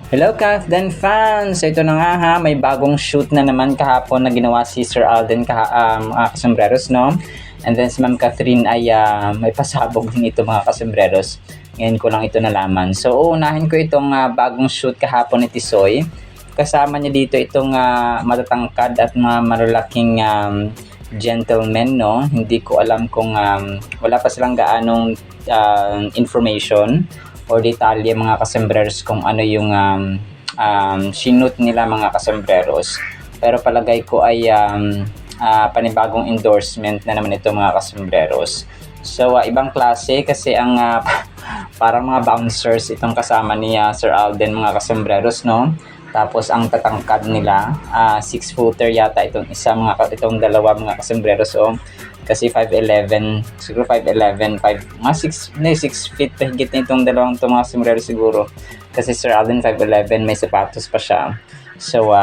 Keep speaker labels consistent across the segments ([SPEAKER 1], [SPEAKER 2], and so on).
[SPEAKER 1] Hello Kathdan fans! So ito na nga ha, may bagong shoot na naman kahapon na ginawa si Sir Alden mga kasombreros, no? And then si Ma'am Catherine ay may pasabog din ito mga kasombreros. Ngayon ko lang ito nalaman. So uunahin ko itong bagong shoot kahapon ni Tisoy. Kasama niya dito itong matatangkad at malalaking gentleman, no? Hindi ko alam kung wala pa silang gaanong information or detalye mga kasembreros kung ano yung sinut nila mga kasembreros. Pero palagay ko ay panibagong endorsement na naman ito mga kasembreros. So ibang klase kasi ang parang mga bouncers itong kasama ni Sir Alden mga kasembreros, no? Tapos ang tatangkad nila 6-footer yata itong itong dalawa mga kasembreros, kasi 5'11", siguro 5'11", 6 feet higit na itong dalawang itong mga sombrero siguro. Kasi Sir Alden 5'11", may sapatos pa siya. So,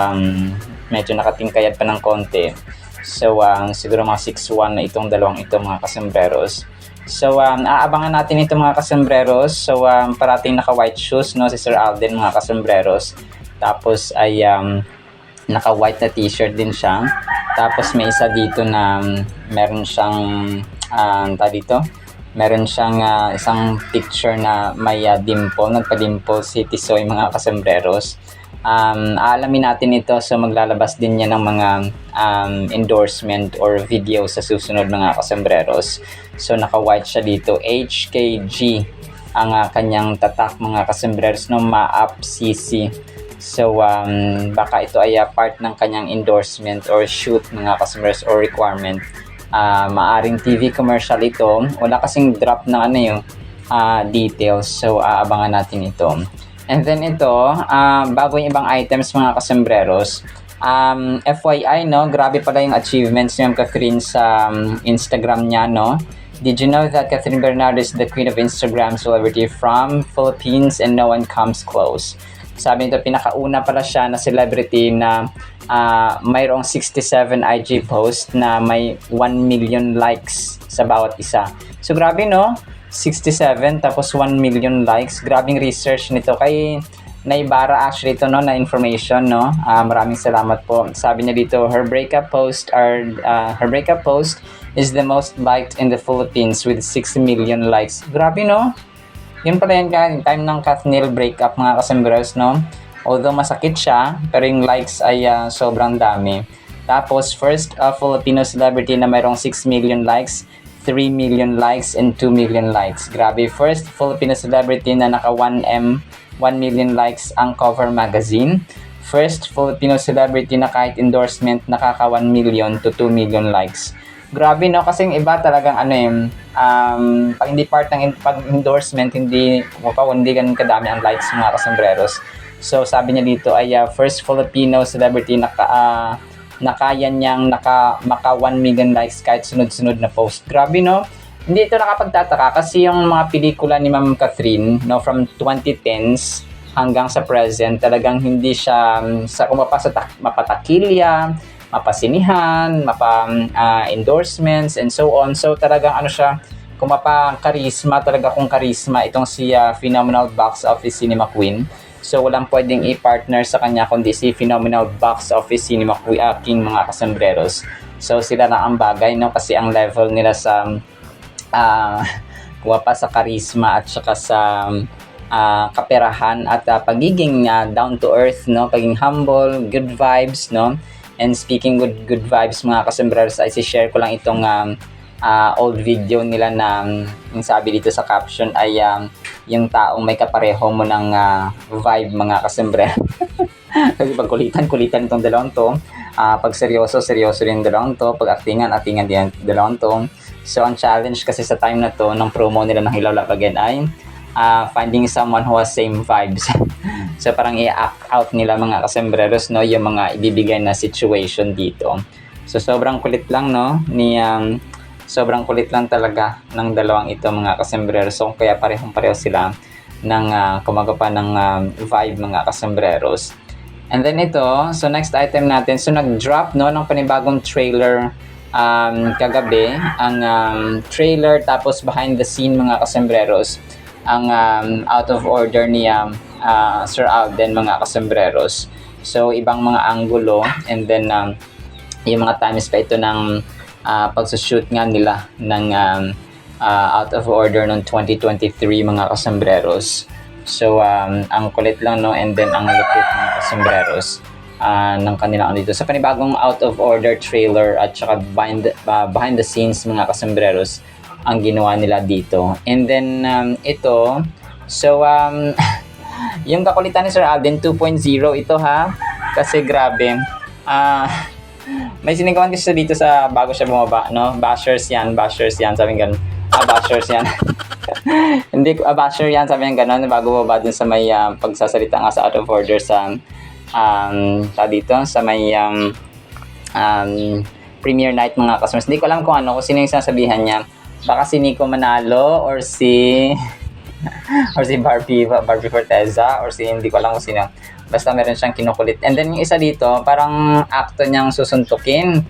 [SPEAKER 1] medyo nakatingkayad pa ng konti. So, siguro mga 6'1" na itong dalawang itong mga kasombreros. So, aabangan natin itong mga kasombreros. So, parating naka-white shoes, no, si Sir Alden mga kasombreros. Tapos ay naka-white na t-shirt din siya. Tapos may isa dito na meron siyang meron siyang isang picture na may dimple, nagpa-dimple si Tisoy mga kasombreros. Aalamin natin ito, so maglalabas din niya ng mga endorsement or video sa susunod mga kasombreros. So naka-white siya dito, HKG ang kanyang tatak mga kasombreros, no, MAAP CC. So, baka ito ay part ng kanyang endorsement or shoot mga customers or requirement. Maaring TV commercial ito. Wala kasing drop ng yung details. So, aabangan natin ito. And then ito, bago yung ibang items mga kasombreros, FYI, no, grabe pala yung achievements ni Catherine sa Instagram niya, no? Did you know that Catherine Bernardo is the queen of Instagram celebrity from Philippines and no one comes close? Sabi nito, pinakauna pala siya na celebrity na mayroong 67 IG post na may 1 million likes sa bawat isa. So grabe, no? 67 tapos 1 million likes. Grabing research nito. Kay Naibara actually ito, no, na information, no? Maraming salamat po. Sabi niya dito, her breakup post is the most liked in the Philippines with 6 million likes. Grabe, no? Yun pala yan, time ng Kathnil breakup mga kasombreros, no? Although masakit siya, pero yung likes ay sobrang dami. Tapos, first Filipino celebrity na mayroong 6 million likes, 3 million likes, and 2 million likes. Grabe, first Filipino celebrity na naka 1 million likes ang Cover Magazine. First Filipino celebrity na kahit endorsement nakaka 1 million to 2 million likes. Grabe, no? Kasi yung iba talagang pag hindi part ng pag-endorsement, hindi ganun kadami ang likes mga kasombreros. So, sabi niya dito ay first Filipino celebrity na kaya niyang maka 1 million likes kahit sunod-sunod na post. Grabe, no? Hindi ito nakapagtataka kasi yung mga pelikula ni Ma'am Catherine, no, from 2010s hanggang sa present, talagang hindi siya mapatakilya, mapasinihan, endorsements and so on. So talagang siya, karisma talaga, kung karisma itong si Phenomenal Box Office Cinema Queen. So walang pwedeng i-partner sa kanya kundi si Phenomenal Box Office Cinema King mga kasombreros. So sila na ang bagay, no, kasi ang level nila sa sa karisma at saka sa kaperahan at pagiging down to earth, no, pagiging humble, good vibes, no. And speaking good vibes mga kasombreros, ay share ko lang itong old video nila na yung sabi dito sa caption ay yung taong may kapareho mo ng vibe mga kasombreros. Kasi pag kulitan itong dalawang to, pag seryoso rin dalawang to, pag actingan din dalawang to. So ang challenge kasi sa time na to ng promo nila ng Hilaw Love Again ay finding someone who has same vibes. So parang i-act out nila mga kasombreros, no, yung mga ibibigay na situation dito. So sobrang kulit lang, no, sobrang kulit lang talaga ng dalawang ito mga kasombreros. So kaya parehong-pareho sila ng kumagapa ng vibe mga kasombreros. And then ito, so next item natin, so nag-drop, no, ng panibagong trailer kagabi, ang trailer tapos behind the scene mga kasombreros, ang out of order ni Sir Alden, mga kasembreros. So, ibang mga anggulo, and then yung mga times pa ito ng pagsushoot nga nila ng Out of Order noong 2023, mga kasembreros. So, ang kulit lang, no, and then ang lupit ng kasembreros ng kanilang dito sa panibagong Out of Order trailer at saka behind the scenes, mga kasembreros, ang ginawa nila dito. And then ito, so yung kakulitan ni Sir Alden 2.0 ito, ha, kasi grabe, may sinigawan kasi dito sa bago siya bumaba, no, bashers yan, sabi nga ganun, bashers yan. Hindi, basher yan, sabi nga ganun, bago bumaba dun sa may pagsasalita nga sa Out of Order sa dito sa may premiere night, mga customers. Hindi ko alam kung sino yung sasabihan niya, baka si Nico Manalo or si Barbie Forteza, or si, hindi ko alam kung sino, basta meron siyang kinukulit. And then yung isa dito, parang akto niyang susuntukin,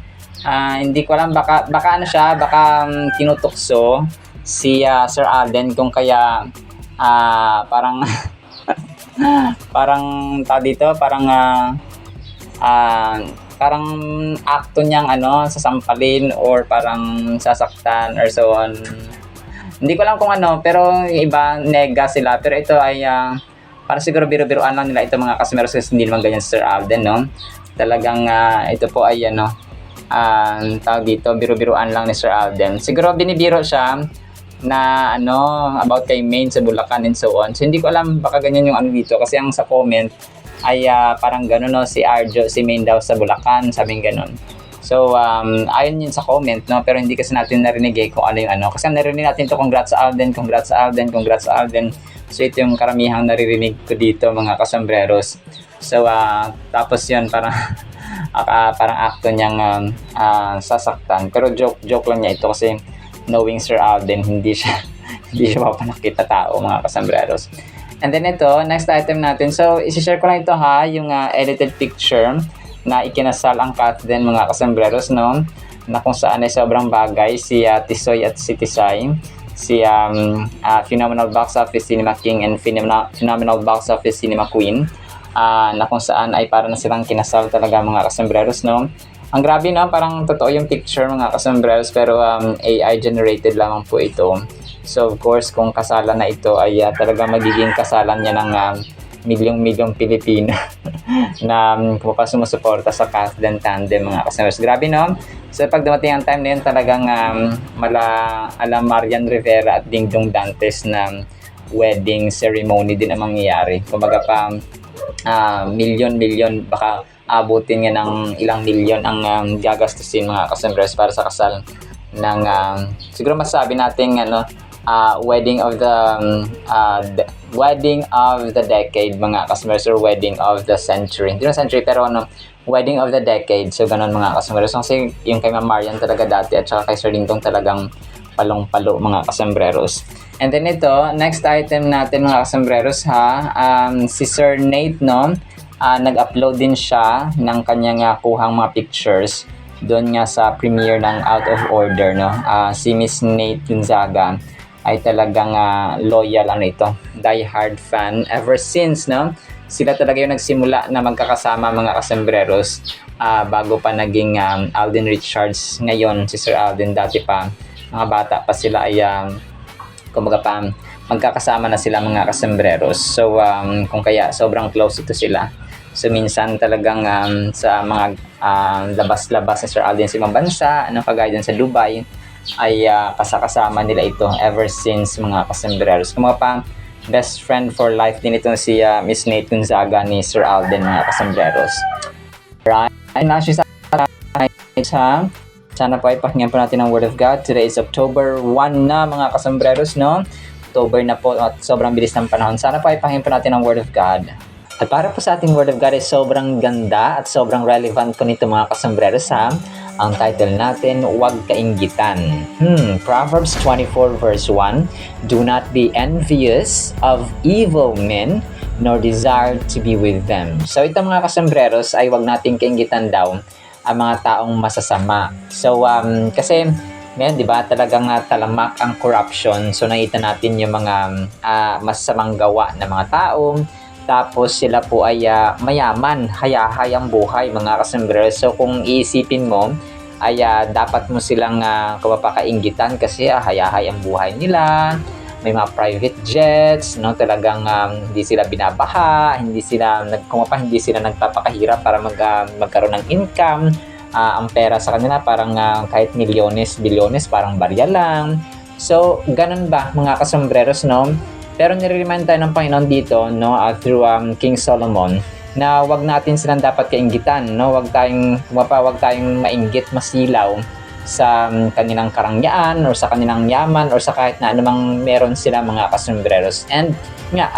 [SPEAKER 1] hindi ko alam, baka siya, baka tinutukso si Sir Alden, kung kaya parang parang dito, parang akto niyang sasampalin or parang sasaktan or so on. Hindi ko alam kung pero iba nega sila, pero ito ay para siguro biro-biroan lang nila ito, mga customers, kasi hindi naman ganyan Sir Alden, no. Talagang ito po ay dito, biro-biroan lang ni Sir Alden. Siguro binibiro siya na about kay Maine sa Bulacan and so on. So hindi ko alam, baka ganyan yung dito, kasi ang sa comment ay parang gano'n, no, si Arjo, si Maine daw sa Bulacan, sabing gano'n. So ayon yun sa comment, no, pero hindi kasi natin narinig kung ano yung kasi narinig natin to, congrats sa Alden, congrats sa Alden, congrats sa Alden. So ito yung karamihang naririnig ko dito, mga kasembreros. So tapos yun, parang parang akto niyang sasaktan, pero joke lang niya ito, kasi knowing Sir Alden, hindi siya mapanakita tao, mga kasembreros. And then ito, next item natin. So, isi-share ko lang ito, ha, yung edited picture na ikinasal ang Kathleen, mga kasembreros, no, na kung saan ay sobrang bagay si Tisoy at si Tisay, si Phenomenal Box Office Cinema King and Phenomenal Box Office Cinema Queen, na kung saan ay para na silang kinasal talaga, mga kasembreros, no. Ang grabe, no, parang totoo yung picture, mga kasembreros, pero AI generated lamang po ito. So of course, kung kasalan na ito ay talaga magiging kasalan niya ng milyong Pilipino na sumusuporta sa Kathleen Tandem, mga kasembreros. Grabe, no. So pag dumating ang time na yun, talagang Marian Rivera at Dingdong Dantes na wedding ceremony din ang mangyayari. Kumbaga pa milyon, baka abutin nga ng ilang milyon ang gagastusin, mga kasembreros, para sa kasal ng siguro masabi natin wedding of the decade, mga kasembreros, or wedding of the century. Hindi na century, pero wedding of the decade. So ganun, mga kasembreros. Kasi yung kay Ma'am Marian talaga dati at saka kay Sir Dingdong talagang palong-palo, mga kasembreros. And then ito, next item natin, mga kasembreros, ha, si Sir Nate, no, nag-upload din siya ng kanyang kuhang mga pictures doon nga sa premiere ng Out of Order, no. Si Miss Nate Gonzaga ay talagang loyal die-hard fan ever since, no. Sila talaga yung nagsimula na magkakasama, mga kasembreros, bago pa naging Alden Richards. Ngayon si Sir Alden, dati pa mga bata pa sila ay kumbaga pa magkakasama na sila, mga kasembreros. So kung kaya sobrang close ito sila. So minsan talagang sa mga labas-labas ni Sir Alden sa ibang bansa, kagaya din sa Dubai, ay kasama nila ito ever since, mga kasembreros. Kumbaga pa best friend for life din ito si Miss Nate Gonzaga ni Sir Alden, mga kasembreros. Right? Na siya sa sana po ay pakinggan po natin ang Word of God. Today is October 1 na, mga kasembreros, no? October na po at sobrang bilis ng panahon. Sana po ay pakinggan po natin ang Word of God. At para po sa ating Word of God ay sobrang ganda at sobrang relevant po nito, mga kasembreros, ha? Ang title natin, Huwag Kainggitan. Proverbs 24 verse 1, Do not be envious of evil men, nor desire to be with them. So ito, mga kasembreros, ay huwag nating kainggitan daw ang mga taong masasama. So kasi ngayon, di ba, talagang talamak ang corruption. So nakita natin yung mga masasamang gawa ng mga tao tapos sila po ay mayaman, hayahayang buhay mga kasombrero. So kung iisipin mo, ay dapat mo silang kapapakainggitan kasi hayahay ang buhay nila, may mga private jets, no, talagang hindi sila binabaha, hindi sila hindi sila nagpapakahirap para magkaroon ng income. Ang pera sa kanila parang kahit milyones, bilyones, parang barya lang. So ganun ba mga kasombreros, no? Pero nire-remind tayo ng Panginoon dito, no, through King Solomon, na wag natin silang dapat kainggitan, no? Wag tayong mainggit, masilaw sa kanilang karangyaan or sa kanilang yaman or sa kahit na anumang meron sila mga kasombreros. And nga,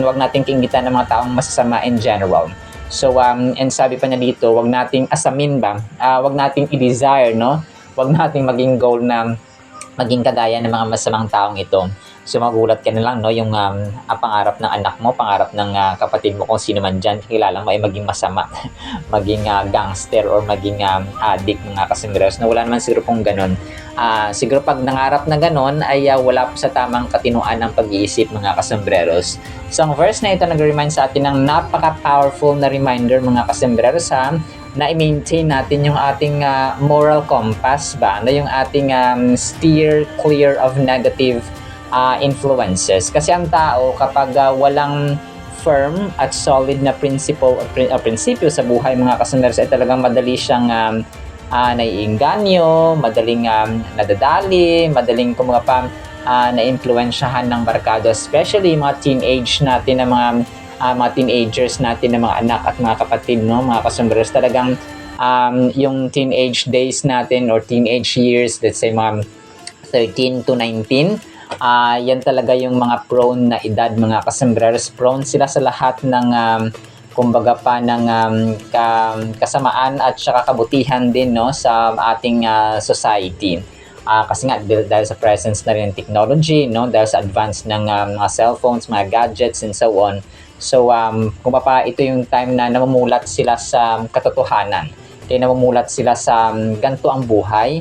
[SPEAKER 1] wag nating kainggitan ng mga taong masasama in general. So, and sabi pa niya dito, wag nating asamin ba? Wag nating i-desire, no? Wag nating maging goal na maging kagaya ng mga masamang taong ito. So magulat ka na lang, no, yung pangarap ng anak mo, pangarap ng kapatid mo, kung sino man dyan, kilala mo ay maging masama, maging gangster or maging addict mga kasingreros, na wala naman siguro pong ganun. Siguro pag nangarap na ganun ay wala po sa tamang katinuan ng pag-iisip mga kasambreros. So ang verse na ito nag-remind sa atin ng napaka-powerful na reminder mga kasambreros na i-maintain natin yung ating moral compass ba, na yung ating steer clear of negative influences. Kasi ang tao kapag walang firm at solid na prinsipyo sa buhay mga kasambreros ay talagang madali siyang naiinganyo, madaling nadadali, madaling na-influensyahan ng barkado, especially mga teenage natin na mga teenagers natin na mga anak at mga kapatid, no, mga kasambreros. Talagang yung teenage days natin or teenage years, let's say mga 13 to 19, yan talaga yung mga prone na edad mga kasambreros. Prone sila sa lahat ng kumbaga pa ng kasamaan at saka kabutihan din, no, sa ating society. Kasi nga dahil sa presence na rin ng technology, no, dahil sa advance ng mga cellphones, mga gadgets and so on. So kumbaga ito yung time na namumulat sila sa katotohanan. Kaya namumulat sila sa ganito ang buhay.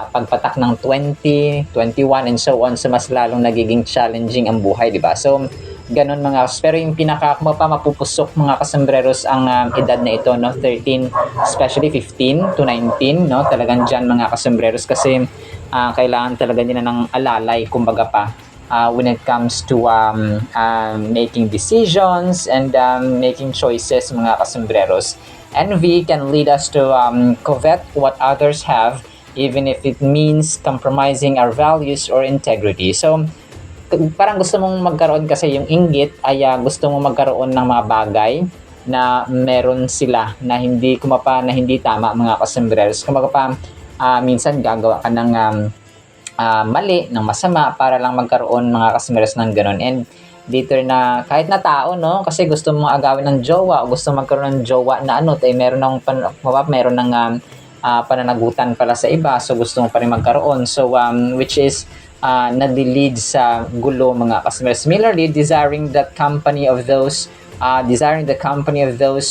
[SPEAKER 1] Pagpatak ng 20, 21 and so on, so mas lalong nagiging challenging ang buhay, di ba? So ganun mga, pero yung mapupusok mga kasambreros ang edad na ito, no, 13, especially 15 to 19, no, talagang dyan mga kasambreros kasi kailangan talaga nila ng alalay, kumbaga pa, when it comes to making decisions and making choices mga kasambreros. Envy can lead us to covet what others have, even if it means compromising our values or integrity. So, parang gusto mong magkaroon kasi yung inggit ay gusto mong magkaroon ng mga bagay na meron sila na hindi tama mga kasambreros. Kumbaga minsan gagawa ka ng mali, ng masama para lang magkaroon mga kasambreros ng ganun. And later na kahit na tao, no, kasi gusto mong agawin ng jowa o gusto magkaroon ng jowa na meron ng pananagutan pala sa iba, so gusto mo pa rin magkaroon, so which is nadi-lead sa gulo mga kasambreros. Similarly, desiring the company of those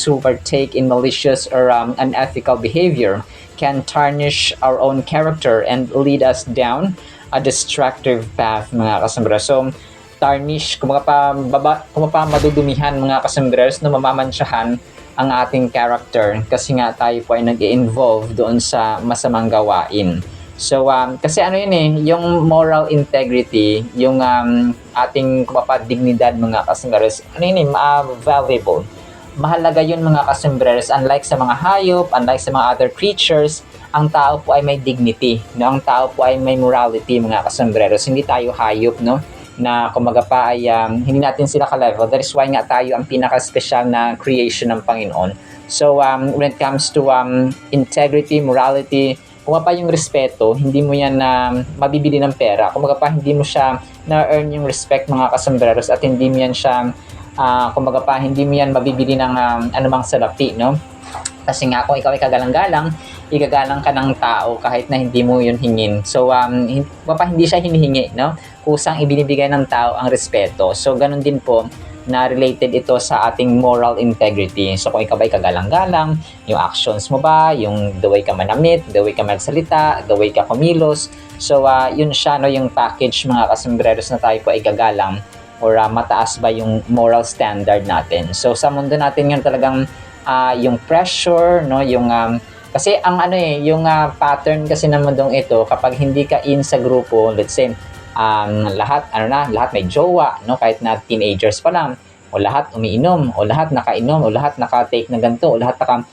[SPEAKER 1] who partake in malicious or unethical behavior can tarnish our own character and lead us down a destructive path mga kasambreros. So tarnish, kumbaga madudumihan mga kasambreros, na mamamansyahan ang ating character kasi nga tayo po ay nag-involve doon sa masamang gawain. So kasi yung moral integrity, yung ating dignidad mga kasambreros, valuable. Mahalaga yun mga kasambreros. Unlike sa mga hayop, unlike sa mga other creatures, ang tao po ay may dignity, no? Ang tao po ay may morality mga kasambreros. Hindi tayo hayop, no, na ay hindi natin sila ka-level. That is why nga tayo ang pinaka-special na creation ng Panginoon. So when it comes to integrity, morality, yung respeto, hindi mo yan mabibili ng pera. Hindi mo siya na-earn yung respect mga kasambreros, at hindi mo yan siya hindi mo yan mabibili ng anumang salapi, no? Kasi nga kung ikaw ay kagalang-galang, igagalang ka ng tao kahit na hindi mo yun hingin. So hindi siya hinihingi, no? Kusang ibinibigay ng tao ang respeto. So ganun din po na related ito sa ating moral integrity. So kung ikaw ay kagalang-galang, yung actions mo ba, yung the way ka manamit, the way ka magsalita, the way ka kumilos, so yun siya, no, yung package mga kasambreros na tayo po ay gagalang or mataas ba yung moral standard natin. So sa mundo natin ngayon talagang yung pressure, no, yung kasi ang yung pattern kasi ng mundong ito, kapag hindi ka in sa grupo, let's say lahat may jowa, no, kahit na teenagers pa lang, o lahat umiinom, o lahat nakainom, o lahat naka-take na ganito, o lahat parang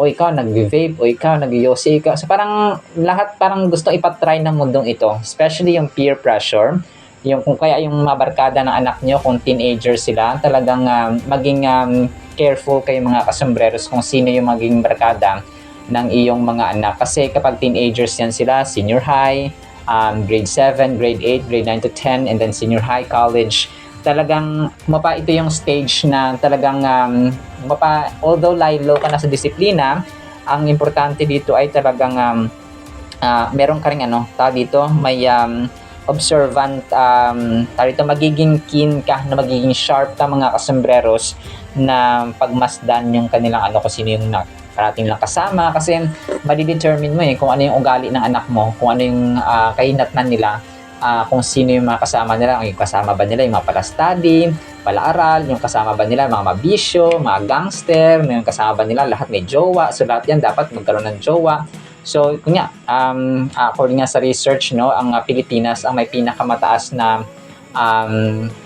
[SPEAKER 1] o ikaw nag-vape, o ikaw nag-yosi, ikaw. So parang lahat parang gusto ipatry ng mundong ito, especially yung peer pressure. Yung kung kaya yung mga barkada ng anak nyo, kung teenagers sila, talagang maging careful kayo mga kasambreros kung sino yung maging barkada ng iyong mga anak. Kasi kapag teenagers yan sila, senior high, grade 7, grade 8, grade 9 to 10, and then senior high, college, talagang ito yung stage na talagang although low ka na sa disiplina, ang importante dito ay talagang meron ka rin dito, may observant, dito magiging keen ka, na magiging sharp ka mga kasambreros, na pagmasdan yung kanilang kung sino yung parating lang kasama, kasi madidetermine mo kung ano yung ugali ng anak mo, kung ano yung kahinatnan nila, kung sino yung mga kasama nila, yung kasama ba nila yung mga pala-study, pala-aral, yung kasama ba nila mga mabisyo, mga gangster, yung kasama ba nila lahat may jowa. So lahat yan dapat magkaroon ng jowa. So kunya, according nga sa research, no, ang Pilipinas ang may pinakamataas na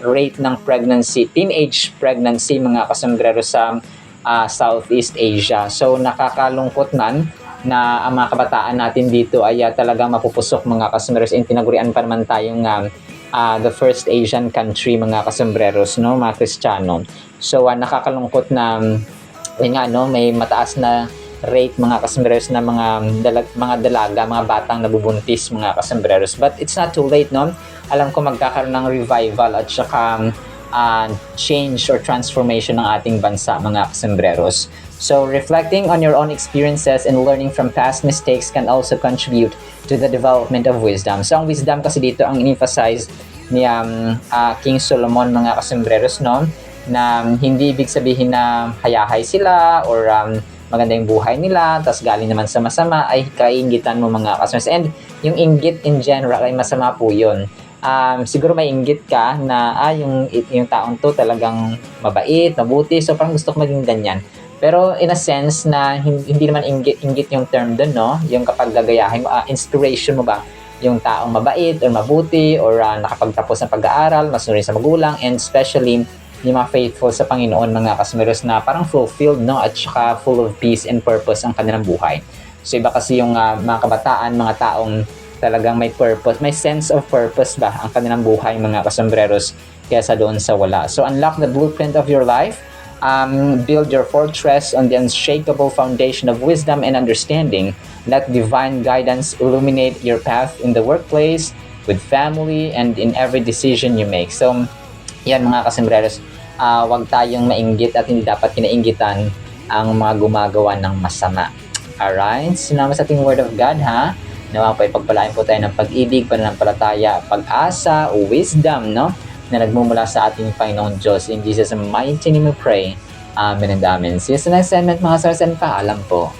[SPEAKER 1] rate ng pregnancy, teenage pregnancy mga kasombrero sa Southeast Asia. So nakakalungkot man na ang mga kabataan natin dito ay talagang mapupusok mga kasombreros, and tinagurian pa naman tayong the first Asian country mga kasombreros, no, mga Kristiyano. So nakakalungkot na yun nga, no, may mataas na rate mga kasombreros na mga dalaga, mga batang nabubuntis mga kasombreros. But it's not too late, no. Alam ko magkakaroon ng revival at saka change or transformation ng ating bansa mga kasombreros. So reflecting on your own experiences and learning from past mistakes can also contribute to the development of wisdom. So ang wisdom kasi dito ang in-emphasize ni King Solomon mga kasombreros, no, na hindi ibig sabihin na hayahay sila or maganda yung buhay nila, tas galing naman sa masama, ay kainggitan mo mga kasombreros. And yung inggit in general ay masama po yun. Siguro may inggit ka na yung taong to talagang mabait, mabuti, so parang gusto ko maging ganyan. Pero in a sense na hindi naman inggit yung term doon, no? Yung kapag gagayahin mo, inspiration mo ba yung taong mabait or mabuti or nakapagtapos ng pag-aaral, masunod sa magulang, and especially yung mga faithful sa Panginoon mga kasmeros na parang fulfilled, no? At saka full of peace and purpose ang kanilang buhay. So iba kasi yung mga kabataan, mga taong talagang may purpose, may sense of purpose ba ang kanilang buhay mga kasambreros kaysa doon sa wala. So unlock the blueprint of your life, build your fortress on the unshakable foundation of wisdom and understanding. Let divine guidance illuminate your path in the workplace, with family, and in every decision you make. So yan mga kasambreros, wag tayong mainggit at hindi dapat kinainggitan ang mga gumagawa ng masama. Alright, sinama sa ating word of God, ha? Nawa po ipagpalain po tayo ng pag-ibig, pananampalataya, pag-asa, wisdom, no, na nagmumula sa ating Panginoong Diyos. In Jesus' mighty name we pray. Amen and amen. See you sa next segment mga sars, and paalam po.